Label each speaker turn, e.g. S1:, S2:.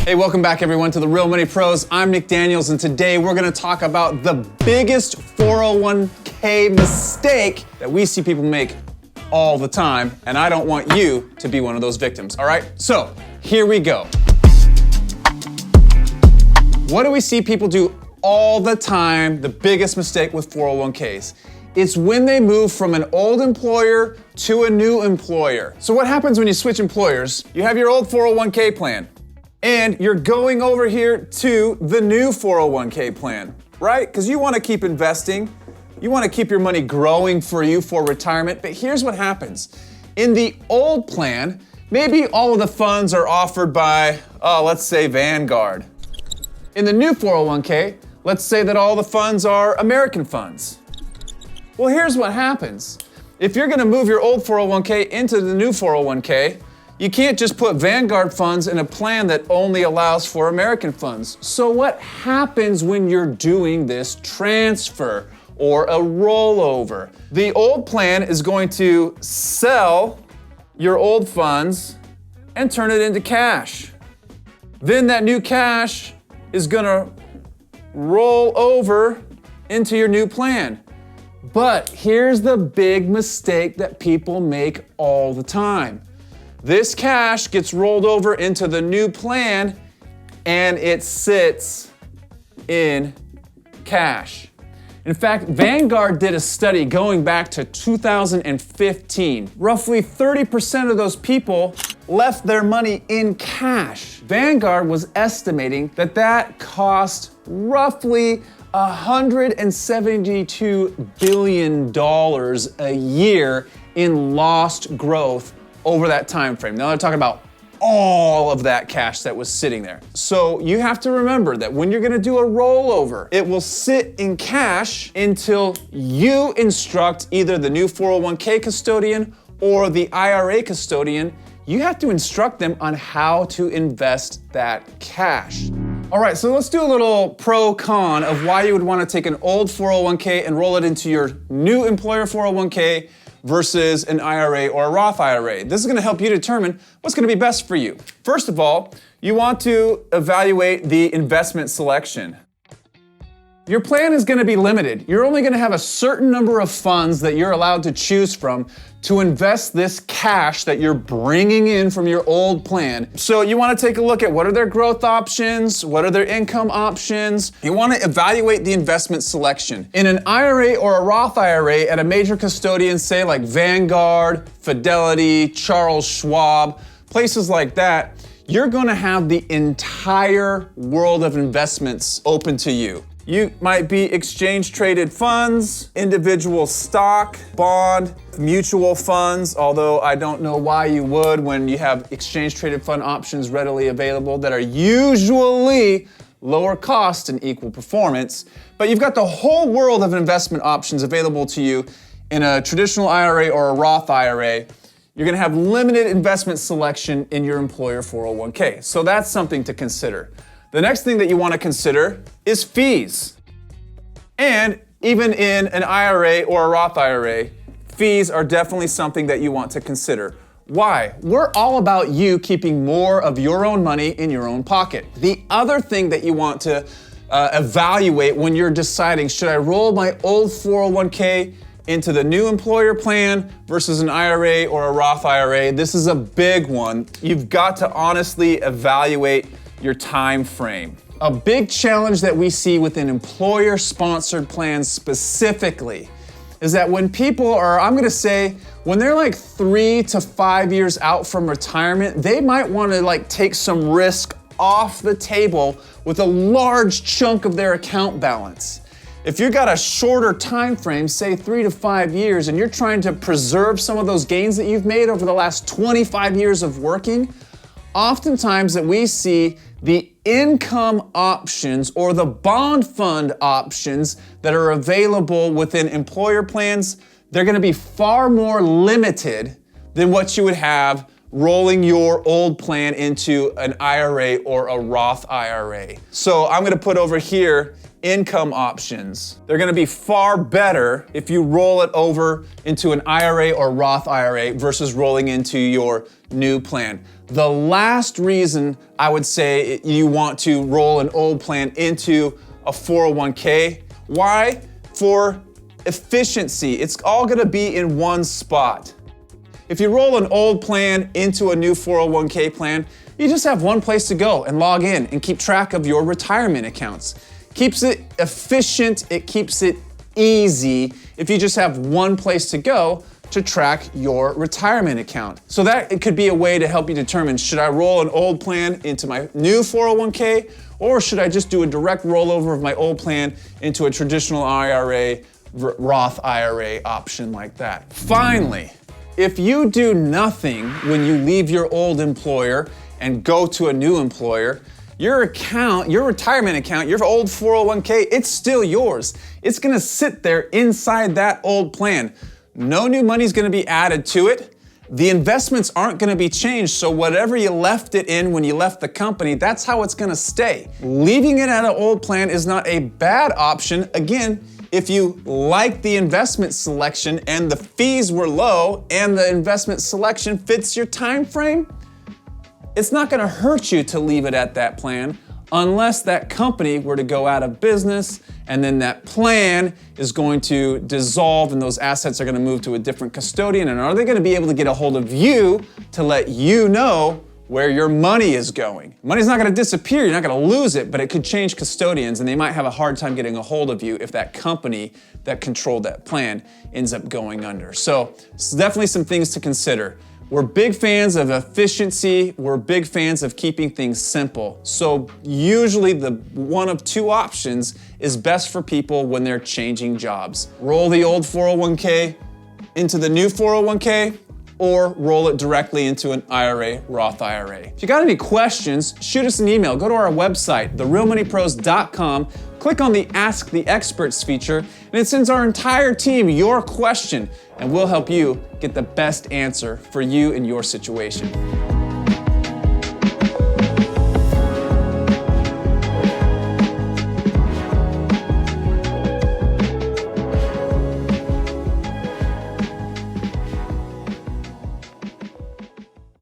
S1: Hey, welcome back everyone to the Real Money Pros. I'm Nick Daniels, and today we're gonna talk about the biggest 401k mistake that we see people make all the time, and I don't want you to be one of those victims, all right? So, here we go. What do we see people do all the time, the biggest mistake with 401ks? It's when they move from an old employer to a new employer. So what happens when you switch employers? You have your old 401k plan, and you're going over here to the new 401k plan, right? Because you want to keep investing. You want to keep your money growing for you for retirement. But here's what happens. In the old plan, maybe all of the funds are offered by, let's say Vanguard. In the new 401k, let's say that all the funds are American funds. Well, here's what happens. If you're going to move your old 401k into the new 401k, you can't just put Vanguard funds in a plan that only allows for American funds. So what happens when you're doing this transfer or a rollover? The old plan is going to sell your old funds and turn it into cash. Then that new cash is gonna roll over into your new plan. But here's the big mistake that people make all the time. This cash gets rolled over into the new plan and it sits in cash. In fact, Vanguard did a study going back to 2015. Roughly 30% of those people left their money in cash. Vanguard was estimating that cost roughly $172 billion a year in lost growth over that time frame. Now they're talking about all of that cash that was sitting there. So you have to remember that when you're gonna do a rollover, it will sit in cash until you instruct either the new 401k custodian or the IRA custodian. You have to instruct them on how to invest that cash. All right, so let's do a little pro-con of why you would want to take an old 401k and roll it into your new employer 401k versus an IRA or a Roth IRA. This is going to help you determine what's going to be best for you. First of all, you want to evaluate the investment selection. Your plan is going to be limited. You're only going to have a certain number of funds that you're allowed to choose from to invest this cash that you're bringing in from your old plan. So you want to take a look at what are their growth options, what are their income options. You want to evaluate the investment selection. In an IRA or a Roth IRA at a major custodian, say like Vanguard, Fidelity, Charles Schwab, places like that, you're going to have the entire world of investments open to you. You might be exchange traded funds, individual stock, bond, mutual funds, although I don't know why you would when you have exchange traded fund options readily available that are usually lower cost and equal performance. But you've got the whole world of investment options available to you in a traditional IRA or a Roth IRA. You're gonna have limited investment selection in your employer 401k. So that's something to consider. The next thing that you want to consider is fees. And even in an IRA or a Roth IRA, fees are definitely something that you want to consider. Why? We're all about you keeping more of your own money in your own pocket. The other thing that you want to evaluate when you're deciding, should I roll my old 401k into the new employer plan versus an IRA or a Roth IRA? This is a big one. You've got to honestly evaluate your time frame. A big challenge that we see within employer-sponsored plans specifically is that when people are, I'm gonna say, when they're like 3 to 5 years out from retirement, they might wanna take some risk off the table with a large chunk of their account balance. If you've got a shorter time frame, say 3 to 5 years, and you're trying to preserve some of those gains that you've made over the last 25 years of working, oftentimes that we see the income options or the bond fund options that are available within employer plans, they're gonna be far more limited than what you would have rolling your old plan into an IRA or a Roth IRA. So I'm gonna put over here income options. They're gonna be far better if you roll it over into an IRA or Roth IRA versus rolling into your new plan. The last reason I would say you want to roll an old plan into a 401k, why? For efficiency. It's all gonna be in one spot. If you roll an old plan into a new 401k plan, you just have one place to go and log in and keep track of your retirement accounts. Keeps it efficient, it keeps it easy if you just have one place to go to track your retirement account. So that it could be a way to help you determine, should I roll an old plan into my new 401k, or should I just do a direct rollover of my old plan into a traditional IRA, Roth IRA option like that. Finally, if you do nothing when you leave your old employer and go to a new employer, your account, your retirement account, your old 401k, it's still yours. It's gonna sit there inside that old plan. No new money's gonna be added to it. The investments aren't gonna be changed, so whatever you left it in when you left the company, that's how it's gonna stay. Leaving it at an old plan is not a bad option. Again, if you like the investment selection and the fees were low and the investment selection fits your time frame, it's not gonna hurt you to leave it at that plan unless that company were to go out of business and then that plan is going to dissolve and those assets are gonna move to a different custodian. And are they gonna be able to get a hold of you to let you know where your money is going? Money's not gonna disappear, you're not gonna lose it, but it could change custodians and they might have a hard time getting a hold of you if that company that controlled that plan ends up going under. So it's definitely some things to consider. We're big fans of efficiency. We're big fans of keeping things simple. So usually the one of two options is best for people when they're changing jobs. Roll the old 401k into the new 401k, or roll it directly into an IRA, Roth IRA. If you got any questions, shoot us an email. Go to our website, therealmoneypros.com, click on the Ask the Experts feature, and it sends our entire team your question, and we'll help you get the best answer for you and your situation.